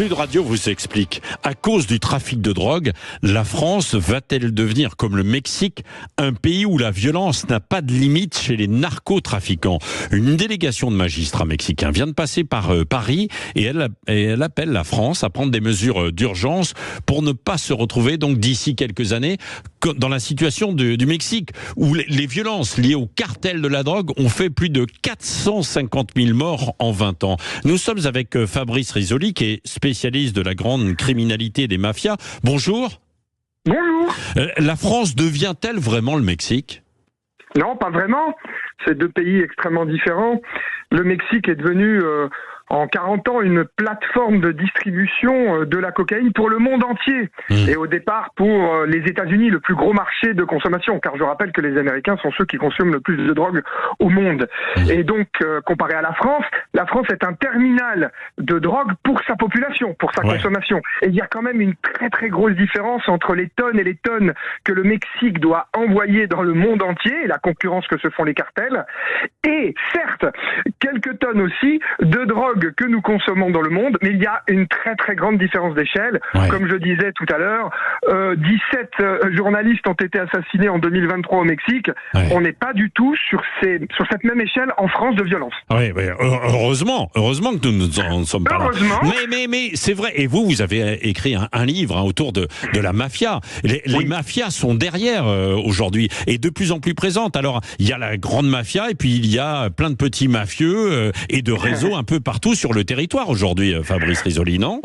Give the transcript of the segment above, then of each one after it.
Sud Radio vous explique. À cause du trafic de drogue, la France va-t-elle devenir, comme le Mexique, un pays où la violence n'a pas de limite chez les narcotrafiquants? Une délégation de magistrats mexicains vient de passer par Paris et elle appelle la France à prendre des mesures d'urgence pour ne pas se retrouver donc d'ici quelques années dans la situation du Mexique, où les violences liées au cartel de la drogue ont fait plus de 450 000 morts en 20 ans. Nous sommes avec Fabrice Risoli, qui est spécialiste de la grande criminalité des mafias. Bonjour. Bonjour. La France devient-elle vraiment le Mexique ? Non, pas vraiment. C'est deux pays extrêmement différents. Le Mexique est devenu, en 40 ans, une plateforme de distribution de la cocaïne pour le monde entier. Et au départ, pour les États-Unis, le plus gros marché de consommation. Car je rappelle que les Américains sont ceux qui consomment le plus de drogue au monde. Et donc, comparé à la France est un terminal de drogue pour sa population, pour sa consommation. Et il y a quand même une très très grosse différence entre les tonnes et les tonnes que le Mexique doit envoyer dans le monde entier, et la concurrence que se font les cartels, et certes, quelques tonnes aussi de drogue que nous consommons dans le monde, mais il y a une très très grande différence d'échelle. Comme je disais tout à l'heure, 17 journalistes ont été assassinés en 2023 au Mexique. On n'est pas du tout sur cette même échelle en France de violence. Oui, heureusement que nous ne sommes pas là. Mais c'est vrai, et vous avez écrit un livre autour de la mafia. Les mafias sont derrière aujourd'hui, et de plus en plus présentes. Alors, il y a la grande mafia, et puis il y a plein de petits mafieux et de réseaux un peu partout sur le territoire aujourd'hui, Fabrice Risoli, non ?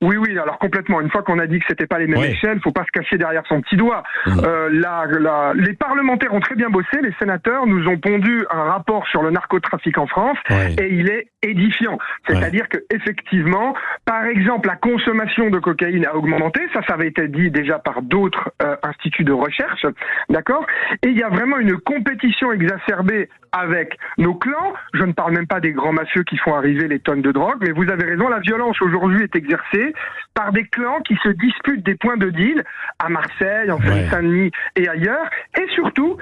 Oui, alors complètement. Une fois qu'on a dit que c'était pas les mêmes échelles, faut pas se cacher derrière son petit doigt. Les parlementaires ont très bien bossé, les sénateurs nous ont pondu un rapport sur le narcotrafic en France, et il est édifiant. C'est-à-dire que effectivement, par exemple, la consommation de cocaïne a augmenté, ça avait été dit déjà par d'autres instituts de recherche, d'accord ? Et il y a vraiment une compétition exacerbée avec nos clans. Je ne parle même pas des grands mafieux qui font arriver les tonnes de drogue, mais vous avez raison, la violence aujourd'hui est exercée par des clans qui se disputent des points de deal à Marseille, en Seine-Saint-Denis et ailleurs. Et surtout,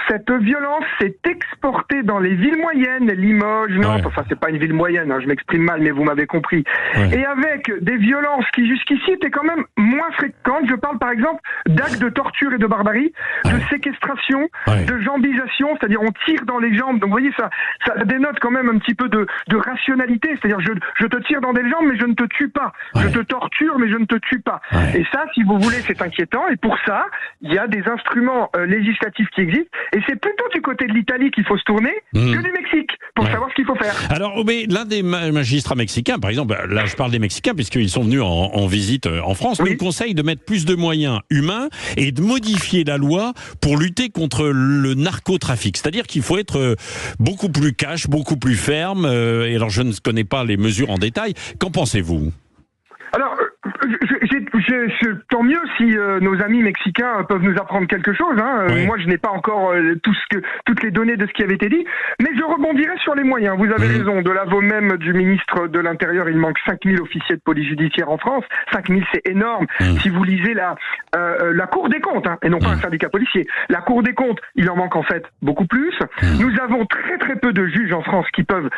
cette violence s'est exportée dans les villes moyennes, Limoges, Nantes, enfin c'est pas une ville moyenne, je m'exprime mal, mais vous m'avez compris. Et avec des violences qui jusqu'ici étaient quand même moins fréquentes. Je parle par exemple d'actes de torture et de barbarie, de séquestration, de jambisation, c'est-à-dire on tire dans les jambes. Donc vous voyez, ça dénote quand même un petit peu de rationalité, c'est-à-dire je te tire dans des jambes mais je ne te tue pas, je te torture mais je ne te tue pas. Et ça, si vous voulez, c'est inquiétant, et pour ça il y a des instruments législatifs qui existent, et c'est plutôt du côté de l'Italie qu'il faut se tourner que du Mexique pour savoir ce qu'il faut faire. Alors, mais l'un des magistrats mexicains, par exemple, là je parle des Mexicains puisqu'ils sont venus en visite en France, nous conseille de mettre plus de moyens humains et de modifier la loi pour lutter contre le narcotrafic. C'est-à-dire qu'il faut être beaucoup plus cash, beaucoup plus ferme. Et alors, je ne connais pas les mesures en détail. Qu'en pensez-vous ? Alors, tant mieux si nos amis mexicains peuvent nous apprendre quelque chose. Moi, je n'ai pas encore toutes les données de ce qui avait été dit, mais je rebondirai sur les moyens. Vous avez raison, de l'aveu même du ministre de l'Intérieur, il manque 5000 officiers de police judiciaire en France. 5000, c'est énorme. Si vous lisez la Cour des comptes, et non pas un syndicat policier, la Cour des comptes, il en manque en fait beaucoup plus. Nous avons très très peu de juges en France qui peuvent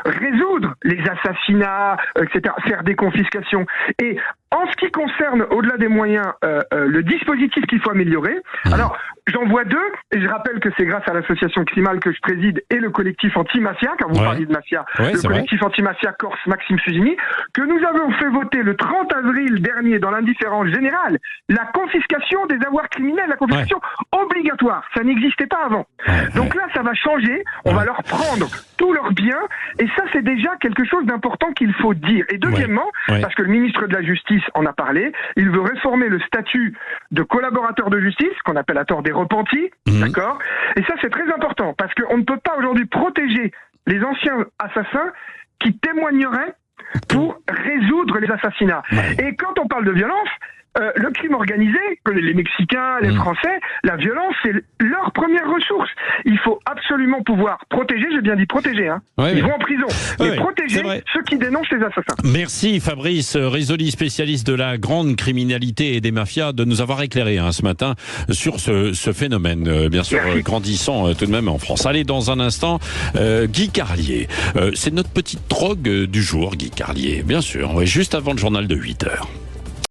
résoudre les assassinats, etc., faire des confiscations. Et en ce qui concerne, au-delà des moyens, le dispositif qu'il faut améliorer, alors j'en vois deux, et je rappelle que c'est grâce à l'association Crimal que je préside et le collectif anti-mafia, car vous parliez de mafia, le collectif anti-mafia Corse Maxime Fusini, que nous avons fait voter le 30 avril dernier dans l'indifférence générale la confiscation des avoirs criminels, la confiscation obligatoire. Ça n'existait pas avant. Donc là, ça va changer, on va leur prendre tous leurs biens, et ça c'est déjà quelque chose d'important qu'il faut dire. Et deuxièmement, parce que le ministre de la Justice en a parlé, il veut réformer le statut de collaborateur de justice, qu'on appelle à tort des repentis, d'accord ? Et ça c'est très important, parce qu'on ne peut pas aujourd'hui protéger les anciens assassins qui témoigneraient pour résoudre les assassinats. Et quand on parle de violence, le crime organisé, les Mexicains, les Français, la violence, c'est leur première ressource. Il faut absolument pouvoir protéger, j'ai bien dit protéger, hein. Ils vont en prison, mais protéger ceux qui dénoncent les assassins. Merci Fabrice Risoli, spécialiste de la grande criminalité et des mafias, de nous avoir éclairé ce matin sur ce phénomène, bien sûr, grandissant tout de même en France. Allez, dans un instant, Guy Carlier. C'est notre petite drogue du jour, Guy Carlier, bien sûr, juste avant le journal de 8h.